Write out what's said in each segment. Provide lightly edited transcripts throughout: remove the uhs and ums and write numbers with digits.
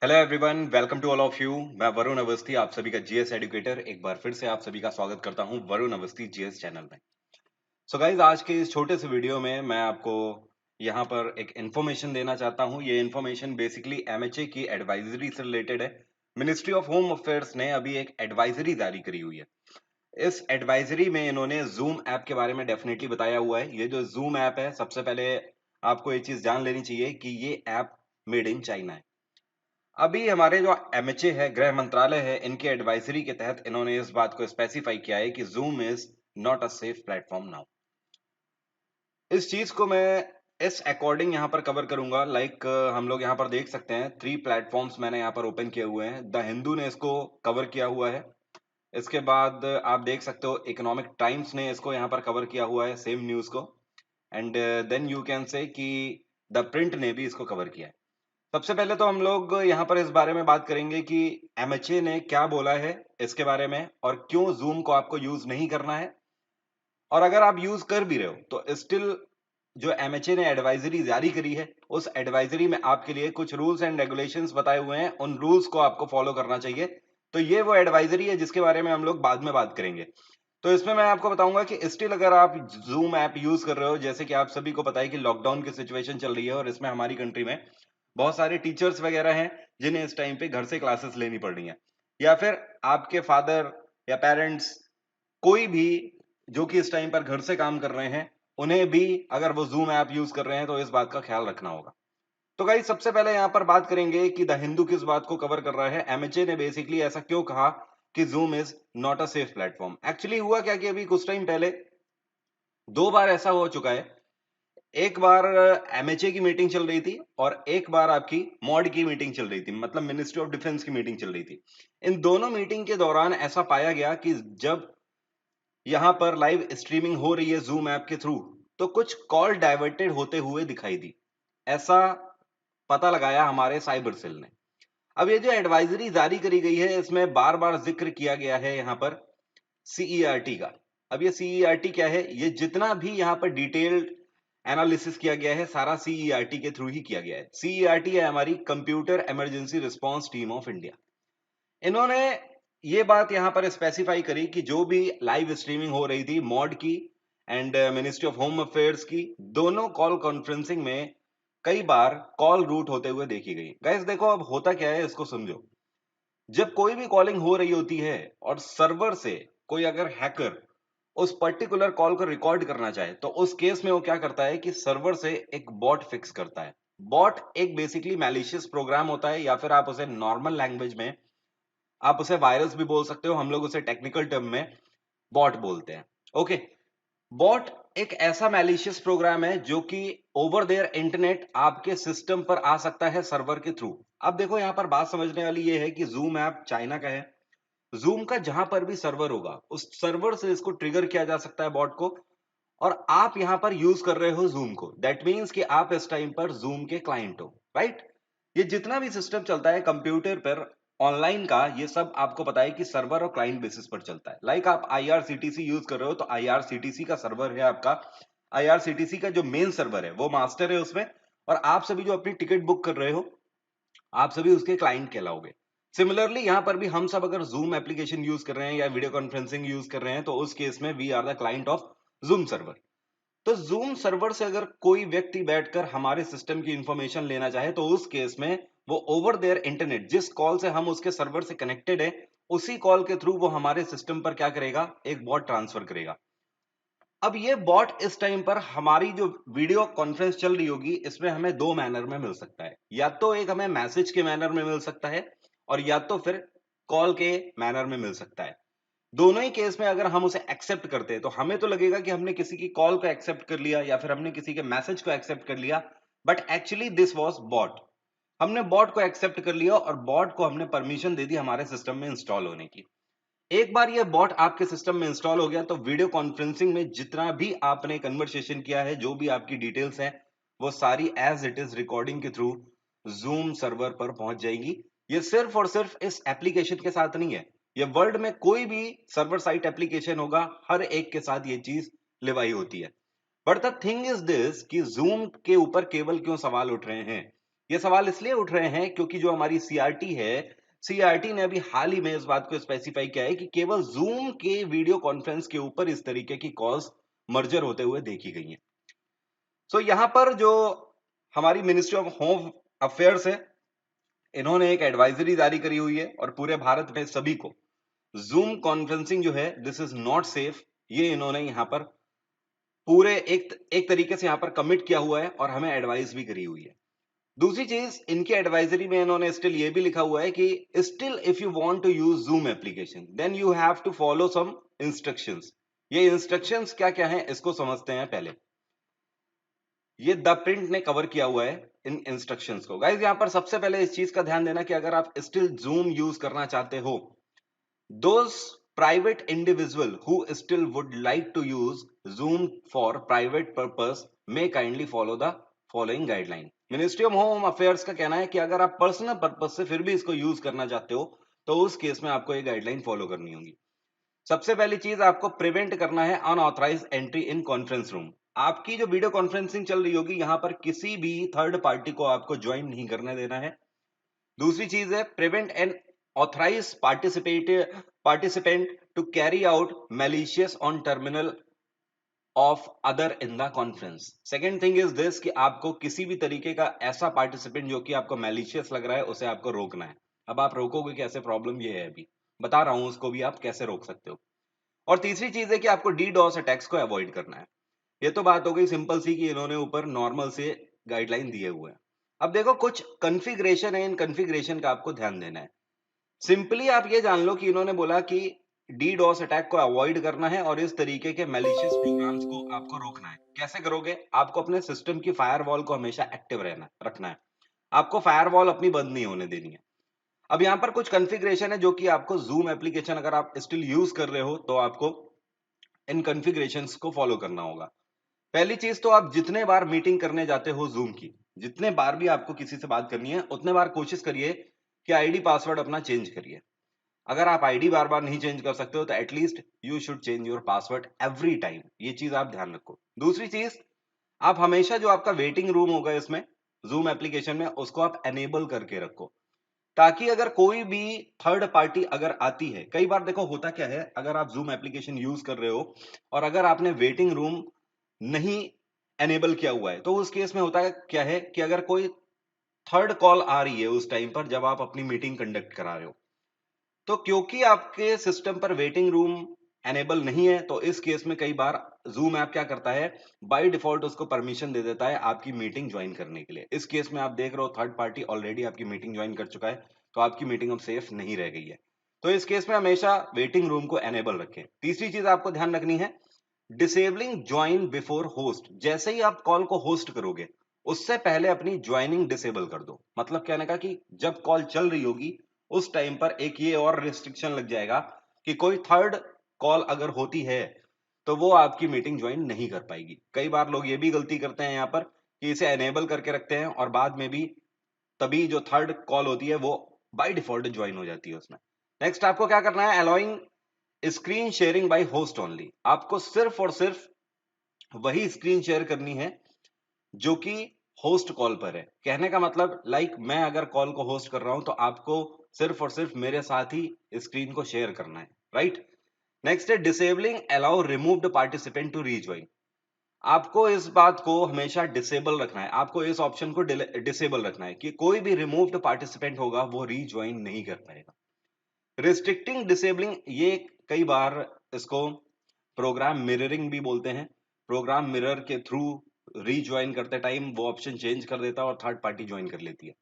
Hello everyone, welcome to all of you. मैं वरुण अवस्थी, आप सभी का जीएस एडुकेटर एक बार फिर से आप सभी का स्वागत करता हूं वरुण अवस्थी जीएस चैनल में। सो गाइज, आज के इस छोटे से वीडियो में मैं आपको यहां पर एक इन्फॉर्मेशन देना चाहता हूं। ये इन्फॉर्मेशन बेसिकली एमएचए की एडवाइजरी से रिलेटेड है। मिनिस्ट्री ऑफ होम अफेयर्स ने अभी एक एडवाइजरी जारी करी हुई है। इस एडवाइजरी में इन्होंने जूम ऐप के बारे में डेफिनेटली बताया हुआ है। ये जो जूम ऐप है, सबसे पहले आपको ये चीज जान लेनी चाहिए कि ये ऐप मेड इन चाइना है। अभी हमारे जो एमएचए है, गृह मंत्रालय है, इनके एडवाइजरी के तहत इन्होंने इस बात को स्पेसिफाई किया है कि zoom is not a safe platform now. इस चीज को मैं इस अकॉर्डिंग यहाँ पर कवर करूंगा। हम लोग यहाँ पर देख सकते हैं 3 प्लेटफॉर्म्स मैंने यहाँ पर ओपन किए हुए हैं। द हिंदू ने इसको कवर किया हुआ है। इसके बाद आप देख सकते हो इकोनॉमिक टाइम्स ने इसको यहाँ पर कवर किया हुआ है, सेम न्यूज को। And then you can say कि द प्रिंट ने भी इसको कवर किया है। सबसे पहले तो हम लोग यहाँ पर इस बारे में बात करेंगे कि एमएचए ने क्या बोला है इसके बारे में और क्यों जूम को आपको यूज नहीं करना है। और अगर आप यूज कर भी रहे हो तो स्टिल जो एमएचए ने एडवाइजरी जारी करी है, उस एडवाइजरी में आपके लिए कुछ रूल्स एंड रेगुलेशंस बताए हुए हैं। उन रूल्स को आपको फॉलो करना चाहिए। तो ये वो एडवाइजरी है जिसके बारे में हम लोग बाद में बात करेंगे। तो इसमें मैं आपको बताऊंगा कि स्टिल अगर आप जूम ऐप यूज कर रहे हो, जैसे कि आप सभी को पता है कि लॉकडाउन की सिचुएशन चल रही है और इसमें हमारी कंट्री में बहुत सारे टीचर्स वगैरह हैं जिन्हें इस टाइम पे घर से क्लासेस लेनी पड़ रही हैं, या फिर आपके फादर या पेरेंट्स, कोई भी जो कि इस टाइम पर घर से काम कर रहे हैं, उन्हें भी अगर वो जूम ऐप यूज कर रहे हैं तो इस बात का ख्याल रखना होगा। तो गाइस, सबसे पहले यहाँ पर बात करेंगे कि द हिंदू किस बात को कवर कर रहा है। एमएचए ने बेसिकली ऐसा क्यों कहा कि zoom is not a safe platform. Actually हुआ क्या कि अभी कुछ टाइम पहले 2 बार ऐसा हो चुका है। एक बार एमएचए की मीटिंग चल रही थी और एक बार आपकी मॉड की मीटिंग चल रही थी, मतलब मिनिस्ट्री ऑफ डिफेंस की मीटिंग चल रही थी। इन दोनों मीटिंग के दौरान ऐसा पाया गया कि जब यहां पर लाइव स्ट्रीमिंग हो रही है जूम ऐप के थ्रू, तो कुछ कॉल डाइवर्टेड होते हुए दिखाई दी। ऐसा पता लगाया हमारे साइबर सेल ने। अब ये जो एडवाइजरी जारी करी गई है, इसमें बार बार जिक्र किया गया है यहाँ पर सीईआरटी का। अब ये सीईआरटी क्या है? ये जितना भी यहाँ पर डिटेल्ड एनालिसिस किया गया है, सारा सीईआरटी के थ्रू ही किया गया है। सीईआरटी है हमारी computer emergency response team of India. इन्होंने ये बात यहाँ पर स्पेसिफाई करी कि जो भी लाइव स्ट्रीमिंग हो रही थी मॉड की and ministry of home affairs की, दोनों कॉल कॉन्फ्रेंसिंग में कई बार कॉल रूट होते हुए देखी गई। गाइस देखो, अब होता क्या है इसको समझो। जब कोई भी कॉलिंग हो रही होती है और सर्वर से कोई अगर हैकर उस पर्टिकुलर कॉल को रिकॉर्ड करना चाहे, तो उस केस में वो क्या करता है कि सर्वर से एक बॉट फिक्स करता है। बॉट एक बेसिकली मैलिशियस प्रोग्राम होता है, या फिर आप उसे नॉर्मल लैंग्वेज में आप उसे वायरस भी बोल सकते हो। हम लोग उसे टेक्निकल टर्म में बॉट बोलते हैं। ओके। बॉट एक ऐसा मैलिशियस प्रोग्राम है जो कि ओवर देयर इंटरनेट आपके सिस्टम पर आ सकता है सर्वर के थ्रू। अब देखो, यहां पर बात समझने वाली ये है कि जूम ऐप चाइना का है। जूम का जहां पर भी सर्वर होगा, उस सर्वर से इसको ट्रिगर किया जा सकता है बॉट को। और आप यहां पर यूज कर रहे हो जूम को, दैट मीन्स कि आप इस टाइम पर जूम के क्लाइंट हो, राइट। ये जितना भी सिस्टम चलता है कंप्यूटर पर ऑनलाइन का, ये सब आपको पता है कि सर्वर और क्लाइंट बेसिस पर चलता है। आप आईआरसीटीसी यूज कर रहे हो, तो आईआरसीटीसी का सर्वर है आपका। आईआरसीटीसी का जो मेन सर्वर है वो मास्टर है उसमें। और आप सभी जो अपनी टिकट बुक कर रहे हो, आप सभी उसके क्लाइंट कहलाओगे। सिमिलरली यहां पर भी हम सब अगर जूम एप्लीकेशन यूज कर रहे हैं या वीडियो कॉन्फ्रेंसिंग यूज कर रहे हैं, तो उस केस में we are the client of Zoom server. तो जूम सर्वर से अगर कोई व्यक्ति बैठकर हमारे सिस्टम की इंफॉर्मेशन लेना चाहे, तो उस केस में वो ओवर देयर इंटरनेट, जिस कॉल से हम उसके सर्वर से कनेक्टेड है, उसी कॉल के थ्रू वो हमारे सिस्टम पर क्या करेगा, एक बॉट ट्रांसफर करेगा। अब ये बॉट इस टाइम पर हमारी जो वीडियो कॉन्फ्रेंस चल रही होगी, इसमें हमें 2 मैनर में मिल सकता है। या तो एक हमें मैसेज के मैनर में मिल सकता है, और या तो फिर कॉल के मैनर में मिल सकता है। दोनों ही केस में अगर हम उसे एक्सेप्ट करते हैं, तो हमें तो लगेगा कि हमने किसी की कॉल को एक्सेप्ट कर लिया या फिर हमने किसी के मैसेज को एक्सेप्ट कर लिया। But actually this was bot. हमने बॉट को एक्सेप्ट कर लिया और बॉट को हमने परमिशन दे दी हमारे सिस्टम में इंस्टॉल होने की। एक बार ये बॉट आपके सिस्टम में इंस्टॉल हो गया, तो वीडियो कॉन्फ्रेंसिंग में जितना भी आपने कन्वर्सेशन किया है, जो भी आपकी डिटेल्स हैं, वो सारी एज इट इज रिकॉर्डिंग के थ्रू जूम सर्वर पर पहुंच जाएगी। ये सिर्फ और सिर्फ इस एप्लीकेशन के साथ नहीं है, ये वर्ल्ड में कोई भी सर्वर साइट एप्लीकेशन होगा, हर एक के साथ ये चीज लिवाई होती है। But the thing is this कि जूम के ऊपर केवल क्यों सवाल उठ रहे हैं, ये सवाल इसलिए उठ रहे हैं क्योंकि जो हमारी सीआरटी है, सीआरटी ने अभी हाल ही में इस बात को स्पेसिफाई किया है कि केवल जूम के वीडियो कॉन्फ्रेंस के ऊपर इस तरीके की कॉल्स मर्जर होते हुए देखी गई हैं। सो यहां पर जो हमारी मिनिस्ट्री ऑफ होम अफेयर्स है, इन्होंने एक एडवाइजरी जारी करी हुई है और पूरे भारत में सभी को जूम कॉन्फ्रेंसिंग जो है दिस इज नॉट सेफ, ये इन्होंने यहां पर पूरे एक तरीके से यहां पर कमिट किया हुआ है और हमें एडवाइस भी करी हुई है। दूसरी चीज, इनकी एडवाइजरी में इन्होंने स्टिल ये भी लिखा हुआ है कि still if you want to use Zoom application then you have to follow some instructions. ये इंस्ट्रक्शंस क्या क्या हैं इसको समझते हैं पहले। ये द प्रिंट ने कवर किया हुआ है इन इंस्ट्रक्शंस को। गाइस यहां पर सबसे पहले इस चीज का ध्यान देना कि अगर आप स्टिल जूम यूज करना चाहते हो, those private individual who still would like to use zoom for private purpose may kindly follow the following guideline। Ministry of home affairs का कहना है कि अगर आप पर्सनल पर्पस से फिर भी इसको यूज करना चाहते हो तो उस केस में आपको ये गाइडलाइन फॉलो करनी होगी। सबसे पहली चीज, आपको प्रिवेंट करना है unauthorize entry in conference room. आपकी जो वीडियो कॉन्फ्रेंसिंग चल रही होगी यहां पर किसी भी थर्ड पार्टी को आपको ज्वाइन नहीं करने देना है। दूसरी चीज है prevent an authorize participant to carry out malicious on terminal of other in the conference. Second thing is this कि आपको किसी भी तरीके का ऐसा पार्टिसिपेंट जो कि आपको मैलिशियस लग रहा है उसे आपको रोकना है। अब आप रोकोगे कैसे, प्रॉब्लम ये है अभी बता रहा हूं उसको भी आप कैसे रोक सकते हो। और तीसरी चीज है कि आपको डीडॉस अटैक्स को अवॉइड करना है। ये तो बात हो गई सिंपल सी कि इन्होंने ऊपर नॉर्मल से गाइडलाइन दिए हुए हैं। अब देखो कुछ कॉन्फ़िगरेशन है, इन कॉन्फ़िगरेशन का आपको ध्यान देना है। सिंपली आप ये जान लो कि इन्होंने बोला कि डीडॉस अटैक को अवॉइड करना है और इस तरीके के मैलिशियस प्रोग्राम्स को आपको रोकना है। कैसे करोगे? आपको अपने सिस्टम की फायरवॉल को हमेशा एक्टिव रहना रखना है। आपको फायरवॉल अपनी बंद नहीं होने देनी है। अब यहां पर कुछ कॉन्फ़िगरेशन है जो कि आपको जूम एप्लीकेशन अगर आप स्टिल यूज कर रहे हो तो आपको इन कॉन्फ़िगरेशंस को फॉलो करना होगा। पहली चीज, तो आप जितने बार मीटिंग करने जाते हो जूम की, जितने बार भी आपको किसी से बात करनी है उतने बार कोशिश करिए कि आईडी पासवर्ड अपना चेंज करिए। अगर आप आईडी बार बार नहीं चेंज कर सकते हो तो at least you should change your password every time. ये चीज आप ध्यान रखो। दूसरी चीज, आप हमेशा जो आपका वेटिंग रूम होगा इसमें जूम एप्लीकेशन में उसको आप एनेबल करके रखो, ताकि अगर कोई भी थर्ड पार्टी अगर आती है, कई बार देखो होता क्या है, अगर आप जूम एप्लीकेशन यूज कर रहे हो और अगर आपने वेटिंग रूम नहीं एनेबल किया हुआ है तो उस केस में होता है क्या है कि अगर कोई थर्ड कॉल आ रही है उस टाइम पर जब आप अपनी मीटिंग कंडक्ट करा रहे हो, तो क्योंकि आपके सिस्टम पर वेटिंग रूम एनेबल नहीं है तो इस केस में कई बार जूम ऐप क्या करता है, बाय डिफॉल्ट उसको परमिशन दे देता है आपकी मीटिंग ज्वाइन करने के लिए। इस केस में आप देख रहे हो थर्ड पार्टी ऑलरेडी आपकी मीटिंग ज्वाइन कर चुका है, तो आपकी मीटिंग अब सेफ नहीं रह गई है। तो इस केस में हमेशा वेटिंग रूम को एनेबल रखें। तीसरी चीज आपको ध्यान रखनी है, डिसेबलिंग ज्वाइन बिफोर होस्ट। जैसे ही आप कॉल को होस्ट करोगे उससे पहले अपनी ज्वाइनिंग डिसेबल कर दो। मतलब कहने का कि जब कॉल चल रही होगी उस टाइम पर एक ये और रिस्ट्रिक्शन लग जाएगा कि कोई थर्ड कॉल अगर होती है तो वो आपकी मीटिंग ज्वाइन नहीं कर पाएगी। कई बार लोग ये भी गलती करते हैं यहाँ पर कि इसे एनेबल करके रखते हैं और बाद में भी तभी जो थर्ड कॉल होती है वो बाय डिफॉल्ट ज्वाइन हो जाती है उसमें। नेक्स्ट आपको क्या करना है, allowing screen sharing by host only. आपको सिर्फ और सिर्फ वही स्क्रीन शेयर करनी है जो कि होस्ट कॉल पर है। कहने का मतलब लाइक मैं अगर कॉल को होस्ट कर रहा हूं तो आपको सिर्फ और सिर्फ मेरे साथ ही स्क्रीन को शेयर करना है, राइट। नेक्स्ट है disabling allow removed participant to rejoin. आपको इस बात को हमेशा डिसेबल रखना है, आपको इस ऑप्शन को डिसेबल रखना है कि कोई भी रिमूव्ड पार्टिसिपेंट होगा वो रीज्वाइन नहीं कर पाएगा। रिस्ट्रिक्टिंग डिसेबलिंग, ये कई बार इसको प्रोग्राम मिररिंग भी बोलते हैं। प्रोग्राम मिरर के थ्रू रीज्वाइन करते टाइम वो ऑप्शन चेंज कर देता है और थर्ड पार्टी ज्वाइन कर लेती है।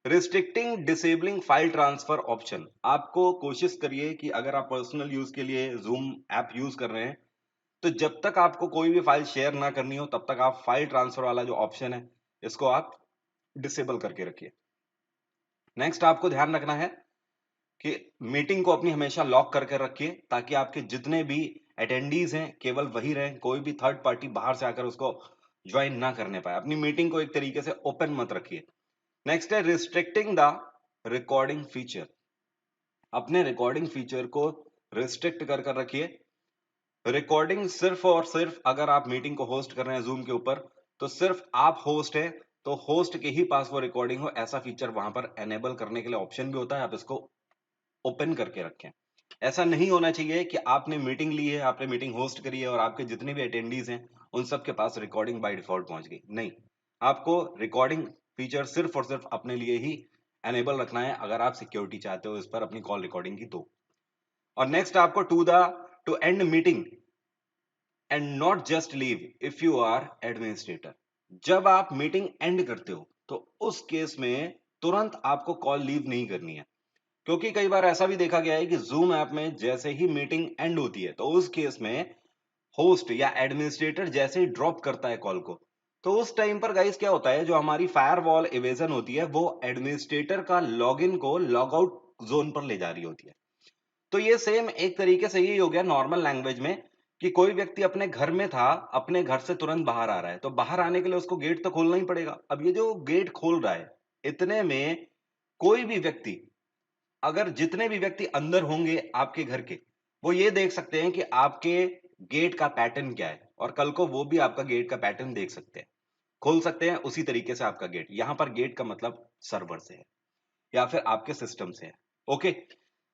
Restricting disabling file transfer option, आपको कोशिश करिए कि अगर आप पर्सनल यूज के लिए जूम ऐप यूज कर रहे हैं तो जब तक आपको कोई भी फाइल शेयर ना करनी हो तब तक आप फाइल ट्रांसफर वाला जो ऑप्शन है इसको आप डिसेबल करके रखिए। नेक्स्ट आपको ध्यान रखना है कि मीटिंग को अपनी हमेशा लॉक करके रखिए ताकि आपके जितने भी अटेंडीज हैं केवल वही रहें, कोई भी थर्ड पार्टी बाहर से आकर उसको ज्वाइन ना करने पाए। अपनी मीटिंग को एक तरीके से ओपन मत रखिए। नेक्स्ट है रिस्ट्रिक्टिंग द रिकॉर्डिंग फीचर। अपने रिकॉर्डिंग फीचर को रिस्ट्रिक्ट कर कर रखिए। रिकॉर्डिंग सिर्फ और सिर्फ अगर आप मीटिंग को होस्ट कर रहे हैं जूम के ऊपर तो सिर्फ आप होस्ट हैं, तो होस्ट के ही पास वो रिकॉर्डिंग हो, ऐसा फीचर वहां पर एनेबल करने के लिए ऑप्शन भी होता है, आप इसको ओपन करके रखें। ऐसा नहीं होना चाहिए कि आपने मीटिंग ली है, आपने मीटिंग होस्ट करी है और आपके जितने भी अटेंडीज हैं उन सब के पास रिकॉर्डिंग बाय डिफॉल्ट पहुंच गई। नहीं, आपको रिकॉर्डिंग फीचर सिर्फ और सिर्फ अपने लिए ही एनेबल रखना है अगर आप सिक्योरिटी चाहते हो इस पर अपनी कॉल रिकॉर्डिंग की तो। और नेक्स्ट आपको to end meeting and not just leave if you are administrator. जब आप मीटिंग एंड करते हो तो उस केस में तुरंत आपको कॉल लीव नहीं करनी है, क्योंकि कई बार ऐसा भी देखा गया है कि जूम ऐप में जैसे ही मीटिंग एंड होती है तो उस केस में होस्ट या एडमिनिस्ट्रेटर जैसे ही ड्रॉप करता है कॉल को, तो उस टाइम पर गाइस क्या होता है, जो हमारी फायरवॉल इवेजन होती है वो एडमिनिस्ट्रेटर का लॉगिन को लॉग आउट जोन पर ले जा रही होती है। तो ये सेम एक तरीके से यही हो गया नॉर्मल लैंग्वेज में, कि कोई व्यक्ति अपने घर में था, अपने घर से तुरंत बाहर आ रहा है, तो बाहर आने के लिए उसको गेट तो खोलना ही पड़ेगा। अब ये जो गेट खोल रहा है, इतने में कोई भी व्यक्ति, अगर जितने भी व्यक्ति अंदर होंगे आपके घर के, वो ये देख सकते हैं कि आपके गेट का पैटर्न क्या है, और कल को वो भी आपका गेट का पैटर्न देख सकते हैं, खोल सकते हैं उसी तरीके से आपका गेट। यहां पर गेट का मतलब सर्वर से है या फिर आपके सिस्टम से है। ओके,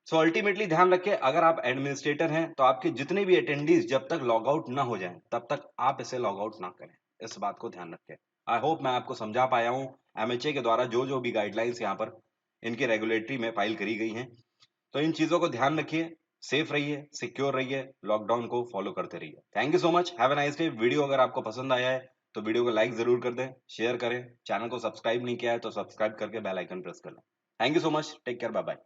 सो अल्टीमेटली ध्यान रखें, अगर आप एडमिनिस्ट्रेटर हैं तो आपके जितने भी अटेंडीज जब तक लॉग आउट ना हो जाएं तब तक आप इसे लॉग आउट ना करें। इस बात को ध्यान रखें। आई होप मैं आपको समझा पाया हूं। एमएचए के द्वारा जो जो भी गाइडलाइंस यहाँ पर इनके रेगुलेटरी में फाइल करी गई हैं, तो इन चीजों को ध्यान रखिए, सेफ रहिए, सिक्योर रहिए, लॉकडाउन को फॉलो करते रहिए। Thank you so much, have a nice day. Video अगर आपको पसंद आया है तो वीडियो को लाइक जरूर कर दें, शेयर करें, चैनल को सब्सक्राइब नहीं किया है तो सब्सक्राइब करके बेल आइकन प्रेस कर लें। Thank you so much, take care, bye bye.